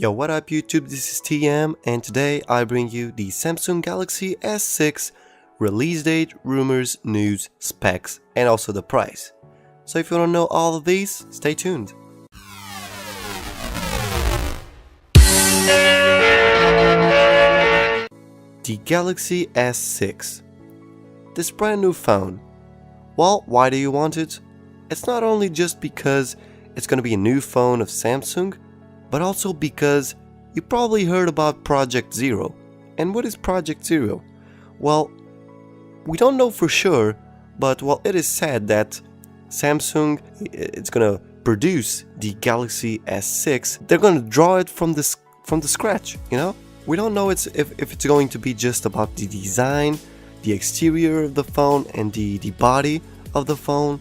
Yo, what up YouTube, this is TM, and today I bring you the Samsung Galaxy S6 release date, rumors, news, specs, and also the price. So if you want to know all of these, stay tuned. The Galaxy S6. This brand new phone. Well, why do you want it? It's not only just because it's gonna be a new phone of Samsung, but also because you probably heard about Project Zero. And what is Project Zero? Well, we don't know for sure, but well, it is said that Samsung it's gonna produce the Galaxy S6. They're gonna draw it from the scratch. We don't know if it's going to be just about the design, the exterior of the phone, and the body of the phone.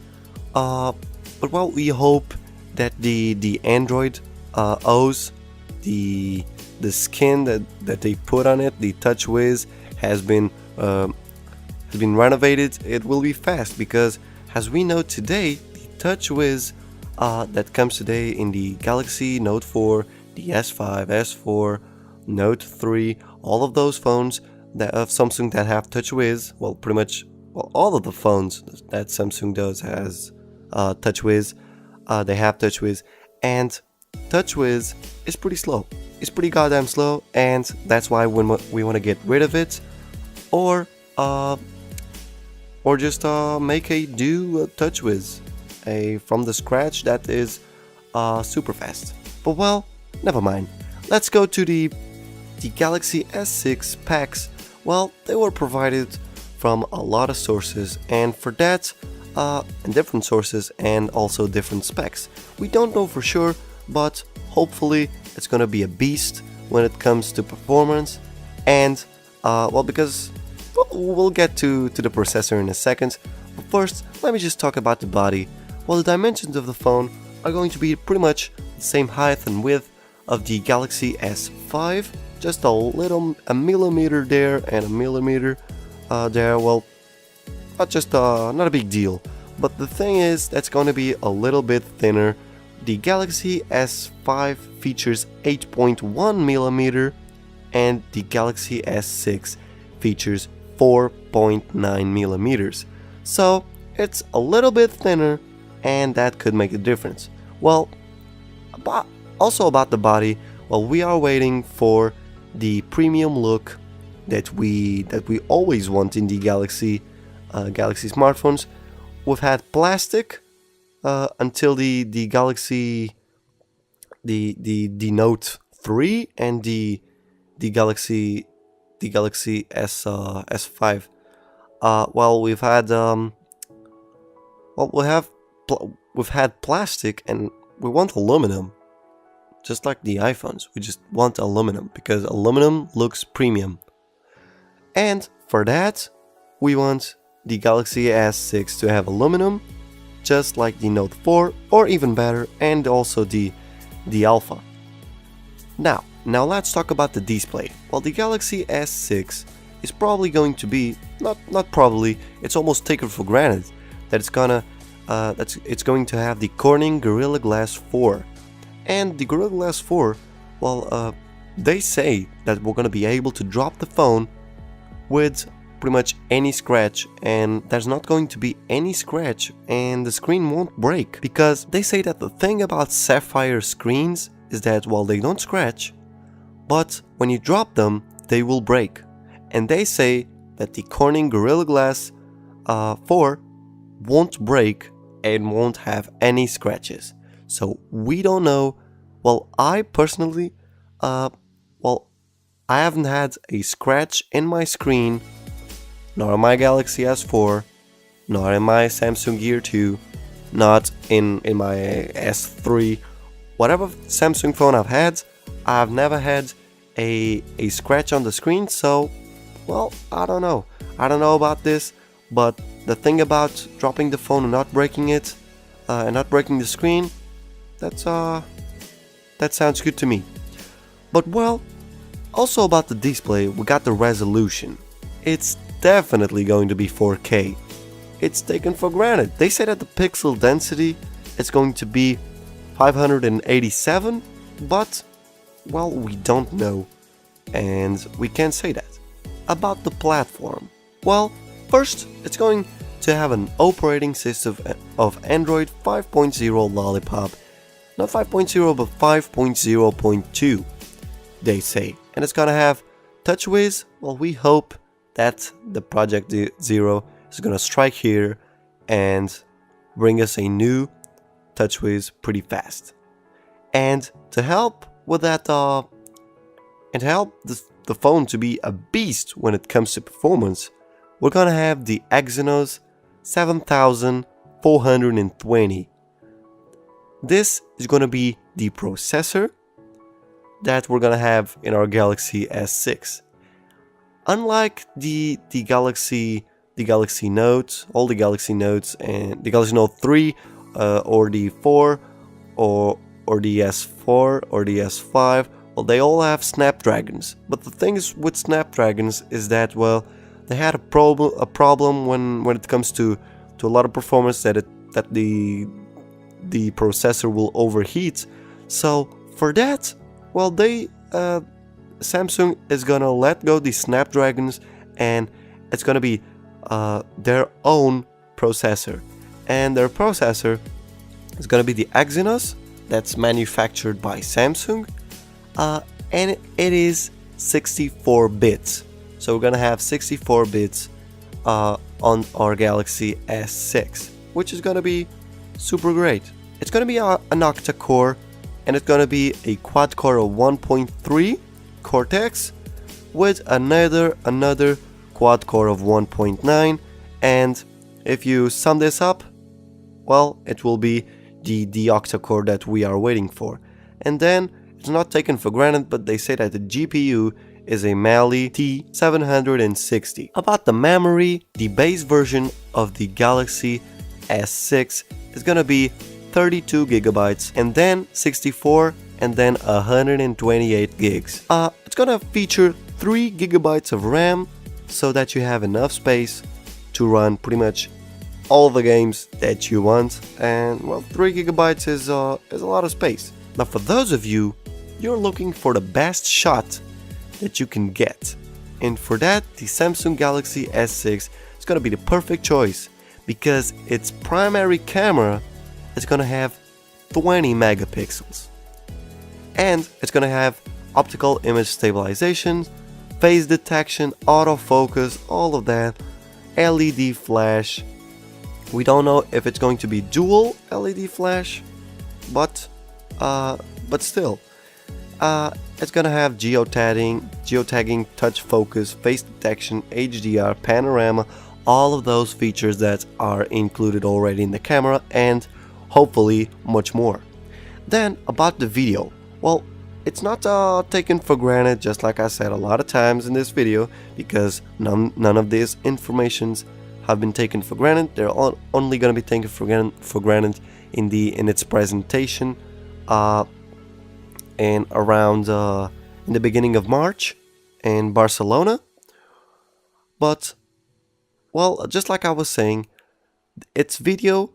But well, we hope that the Android OS, the skin that they put on it, the TouchWiz has been renovated. It will be fast because, as we know today, the TouchWiz that comes today in the Galaxy Note 4, the S5, S4, Note 3, all of those phones that of Samsung that have TouchWiz, well, pretty much all of the phones that Samsung does has TouchWiz. They have TouchWiz, and TouchWiz is pretty slow. It's pretty goddamn slow, and that's why when we want to get rid of it, or just make a new TouchWiz, from the scratch that is super fast. But well, never mind. Let's go to the Galaxy S6 specs. Well, they were provided from a lot of sources, and for that, and different sources and also different specs. We don't know for sure, but hopefully it's gonna be a beast when it comes to performance. And because we'll get to the processor in a second. But first, let me just talk about the body. Well, the dimensions of the phone are going to be pretty much the same height and width of the Galaxy S5, just a millimeter there and a millimeter there. Well, not a big deal, but the thing is that's going to be a little bit thinner. The Galaxy S5 features 8.1 millimeter, and the Galaxy S6 features 4.9 millimeters. So it's a little bit thinner, and that could make a difference. Well, about the body, well, we are waiting for the premium look that we always want in the Galaxy smartphones. We've had plastic until the Galaxy the Note 3 and the Galaxy S5. Well, we've had plastic, and we want aluminum. Just like the iPhones, we just want aluminum because aluminum looks premium. And for that, we want the Galaxy S6 to have aluminum, just like the Note 4, or even better, and also the Alpha. Now let's talk about the display. Well, the Galaxy S6 is probably going to be, not probably, it's almost taken for granted that it's going to have the Corning Gorilla Glass 4. And the Gorilla Glass 4, well, they say that we're going to be able to drop the phone with pretty much any scratch, and there's not going to be any scratch, and the screen won't break, because they say that the thing about Sapphire screens is that, well, they don't scratch, but when you drop them, they will break. And they say that the Corning Gorilla Glass 4 won't break and won't have any scratches. So we don't know. Well, I personally, I haven't had a scratch in my screen, nor in my Galaxy S4, nor in my Samsung Gear 2, not in my S3. Whatever Samsung phone I've had, I've never had a scratch on the screen. So, well, I don't know. I don't know about this, but the thing about dropping the phone and not breaking it, and not breaking the screen, that sounds good to me. But well, also about the display, we got the resolution. It's definitely going to be 4K. It's taken for granted. They say that the pixel density is going to be 587, but well, we don't know, and we can't say that. About the platform, well, first, it's going to have an operating system of Android 5.0 Lollipop, not 5.0 but 5.0.2, they say, and it's gonna have TouchWiz. Well, we hope that the Project Zero is gonna strike here and bring us a new TouchWiz pretty fast. And to help with that, and to help the phone to be a beast when it comes to performance, we're gonna have the Exynos 7420. This is gonna be the processor that we're gonna have in our Galaxy S6. Unlike the Galaxy Note, all the Galaxy Notes and the Galaxy Note 3 or the 4 or the S4 or the S5, well, they all have Snapdragons. But the thing is with Snapdragons is that, well, they had a problem when it comes to a lot of performance, that the processor will overheat. So for that, well, Samsung is gonna let go the Snapdragons, and it's gonna be their own processor, and their processor is gonna be the Exynos, that's manufactured by Samsung, and it is 64 bits. So we're gonna have 64 bits on our Galaxy S6, which is gonna be super great. It's gonna be an octa-core, and it's gonna be a quad-core of 1.3 Cortex with another quad-core of 1.9, and if you sum this up, well, it will be the octa-core that we are waiting for. And then it's not taken for granted, but they say that the GPU is a Mali T760. About the memory, the base version of the Galaxy S6 is gonna be 32 gigabytes, and then 64, and then 128 gigs. It's gonna feature 3 gigabytes of RAM, so that you have enough space to run pretty much all the games that you want, and well, 3 gigabytes is a lot of space. Now, for those of you, you're looking for the best shot that you can get, and for that, the Samsung Galaxy S6 is gonna be the perfect choice, because its primary camera is gonna have 20 megapixels, and it's gonna have optical image stabilization, face detection, autofocus, all of that, LED flash. We don't know if it's going to be dual LED flash, but still, it's gonna have geotagging, touch focus, face detection, HDR, panorama, all of those features that are included already in the camera, and hopefully much more. Then about the video, well, it's not taken for granted, just like I said a lot of times in this video, because none of these informations have been taken for granted. They're only going to be taken for granted in its presentation and around in the beginning of March in Barcelona. But well, just like I was saying, its video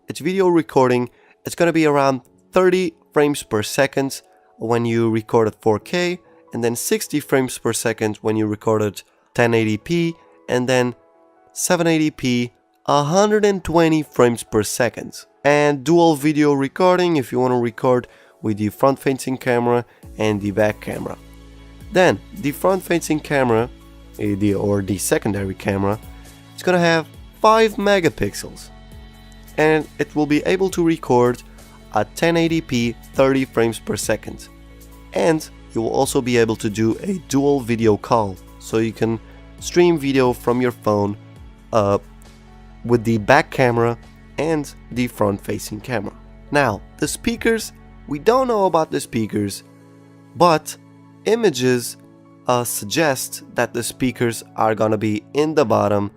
recording, it's going to be around 30 frames per second when you record at 4K, and then 60 frames per second when you record at 1080p, and then 720p 120 frames per second. And dual video recording if you want to record with the front-facing camera and the back camera. Then the front-facing camera, or the secondary camera, it's gonna have 5 megapixels, and it will be able to record at 1080p 30 frames per second. And you will also be able to do a dual video call, so you can stream video from your phone with the back camera and the front-facing camera. Now, the speakers, we don't know about the speakers, but images suggest that the speakers are gonna be in the bottom,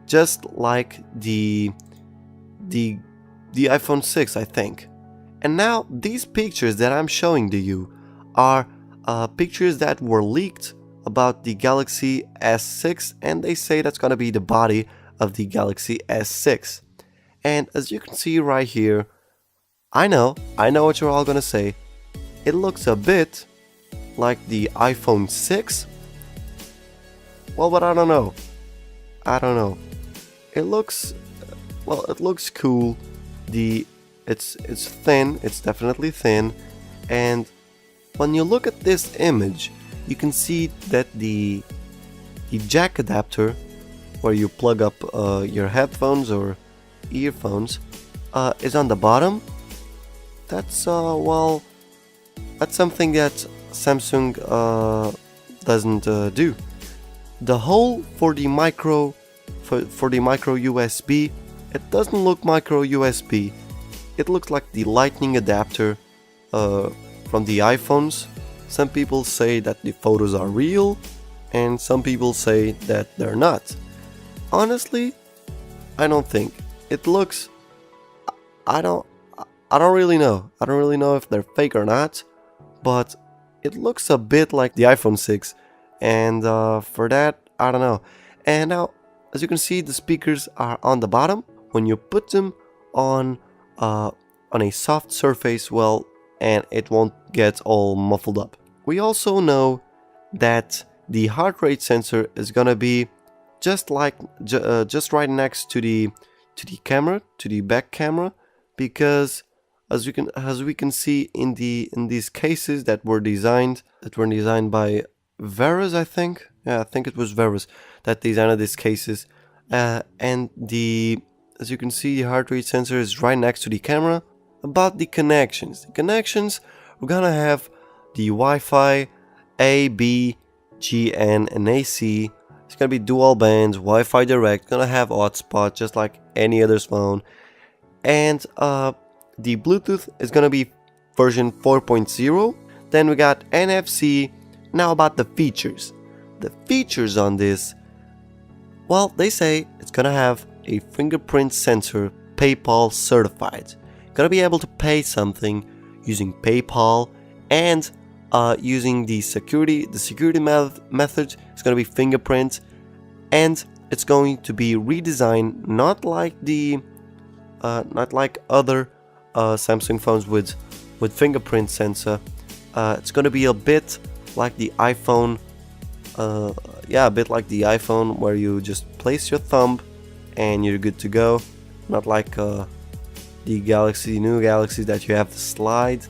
just like the iPhone 6, I think. And now these pictures that I'm showing to you are pictures that were leaked about the Galaxy S6, and they say that's gonna be the body of the Galaxy S6. And as you can see right here, I know what you're all gonna say. It looks a bit like the iPhone 6? Well, but I don't know. I don't know. It looks, well, it looks cool. It's thin. It's definitely thin. And when you look at this image, you can see that the jack adapter, where you plug up your headphones or earphones, is on the bottom. That's well, that's something that Samsung doesn't do. The hole for the micro USB, it doesn't look micro USB. It looks like the lightning adapter from the iPhones. Some people say that the photos are real, and some people say that they're not. Honestly, I don't think it looks. I don't really know. I don't really know if they're fake or not, but it looks a bit like the iPhone 6, and for that, I don't know. And now, as you can see, the speakers are on the bottom. When you put them on a soft surface, well, and it won't get all muffled up. We also know that the heart rate sensor is gonna be just right next to the camera, to the back camera, because as we can see in these cases that were designed by Veras, I think. Yeah, I think it was Veras that designed these cases. And as you can see, the heart rate sensor is right next to the camera. About the connections, we're gonna have the Wi-Fi A, B, G, N, and AC. It's gonna be dual bands, Wi-Fi direct. Gonna have hotspot just like any other phone. And the Bluetooth is gonna be version 4.0. Then we got NFC. Now about the features. The features on this, well, they say it's gonna have a fingerprint sensor, PayPal certified. Gonna be able to pay something using PayPal, and using the security method. It's gonna be fingerprint, and it's going to be redesigned, not like other Samsung phones with fingerprint sensor. It's gonna be a bit like the iPhone. A bit like the iPhone, where you just place your thumb and you're good to go. Not like the new Galaxies that you have to slide,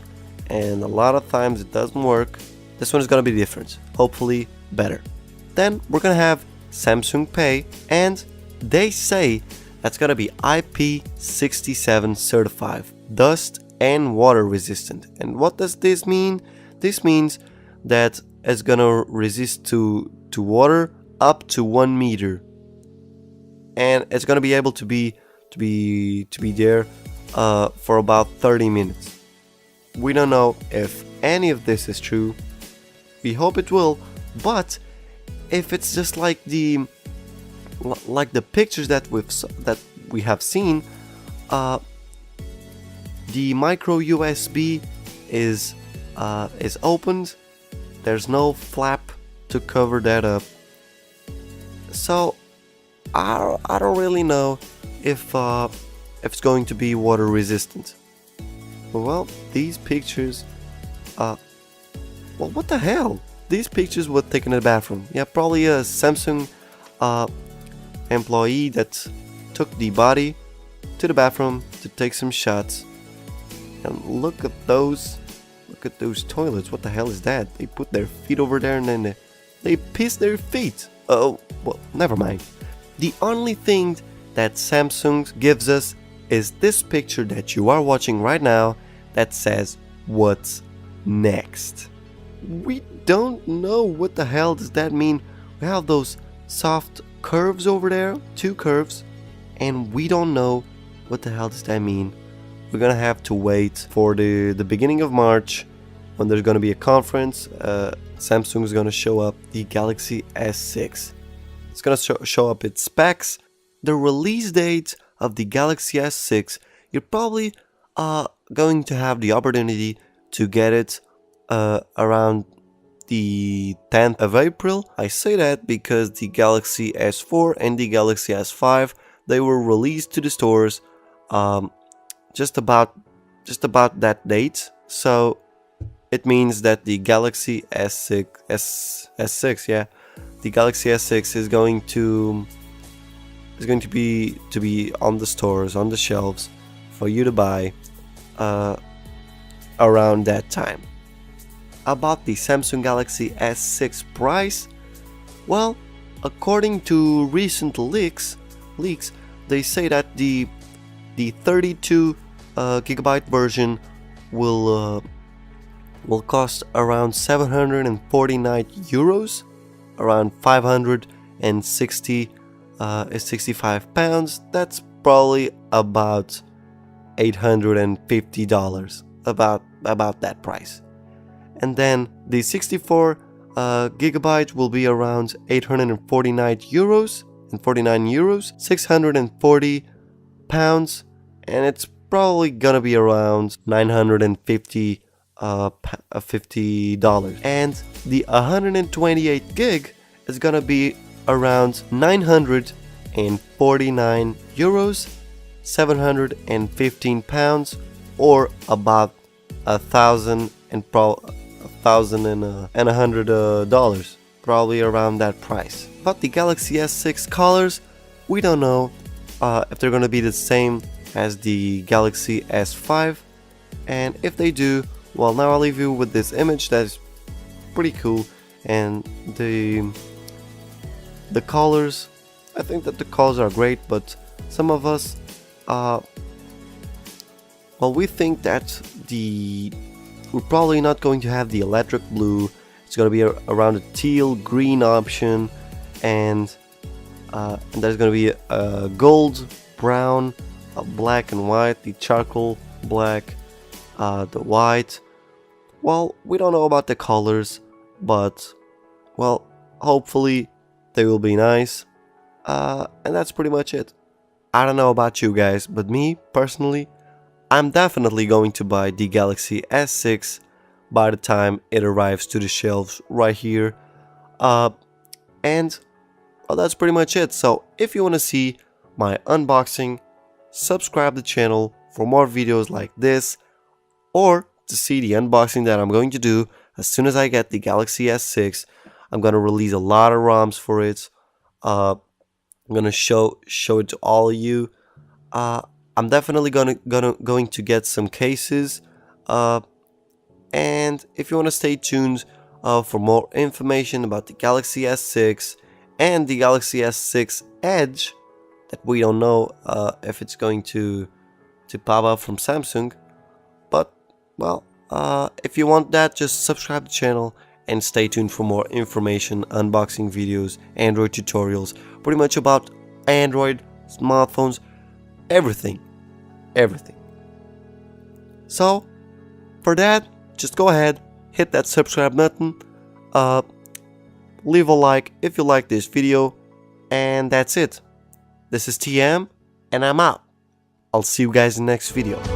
and a lot of times it doesn't work. This one is gonna be different, hopefully better. Then we're gonna have Samsung Pay, and they say that's gonna be IP67 certified, dust and water resistant. And what does this mean? This means that it's gonna resist to water up to 1 meter, and it's gonna be able to be there for about 30 minutes. We don't know if any of this is true. We hope it will, but if it's just like the pictures that we have seen, the micro USB is opened. There's no flap to cover that up. So I don't really know if it's going to be water resistant. Well, these pictures, well, what the hell? These pictures were taken in the bathroom. Yeah, probably a Samsung employee that took the body to the bathroom to take some shots. And look at those toilets. What the hell is that? They put their feet over there and then they piss their feet. Oh, well, never mind. The only thing that Samsung gives us is this picture that you are watching right now that says, "What's next?" We don't know what the hell does that mean. We have those soft curves over there, 2 curves, and we don't know what the hell does that mean. We're gonna have to wait for the beginning of March, when there's gonna be a conference. Samsung is gonna show up the Galaxy S6. It's gonna show up its specs, the release date of the Galaxy S6. You're probably going to have the opportunity to get it around the 10th of April. I say that because the Galaxy S4 and the Galaxy S5, they were released to the stores just about that date. So it means that the Galaxy S6, yeah, the Galaxy S6 is going to be on the stores, on the shelves for you to buy around that time. About the Samsung Galaxy S6 price, well, according to recent leaks, they say that the 32 gigabyte version will cost around 749 euros, around 565 pounds. That's probably about $850, about that price. And then the 64 gigabyte will be around 849 euros and 49 euros, 640 pounds, and it's probably gonna be around $950 $50. And the 128 gig is gonna be around 949 euros, 715 pounds, or about $1,100, probably around that price. But the Galaxy S6 colors, we don't know if they're gonna be the same as the Galaxy S5, and if they do, well, now I'll leave you with this image that is pretty cool. And the colors, I think that the colors are great, but some of us, well, we think that we're probably not going to have the electric blue. It's going to be around a teal green option, and there's going to be a gold, brown, a black and white, the charcoal black, the white. Well, we don't know about the colors, but, well, hopefully they will be nice. And that's pretty much it. I don't know about you guys, but me, personally, I'm definitely going to buy the Galaxy S6 by the time it arrives to the shelves right here. And, well, that's pretty much it. So, if you want to see my unboxing, subscribe to the channel for more videos like this, or to see the unboxing that I'm going to do as soon as I get the Galaxy S6. I'm gonna release a lot of ROMs for it. I'm gonna show it to all of you. I'm definitely going to get some cases. And if you want to stay tuned for more information about the Galaxy S6 and the Galaxy S6 Edge, that we don't know if it's going to pop up from Samsung, but, well, if you want that, just subscribe to the channel and stay tuned for more information, unboxing videos, Android tutorials, pretty much about Android, smartphones, everything. So, for that, just go ahead, hit that subscribe button, leave a like if you like this video, and that's it. This is TM, and I'm out. I'll see you guys in the next video.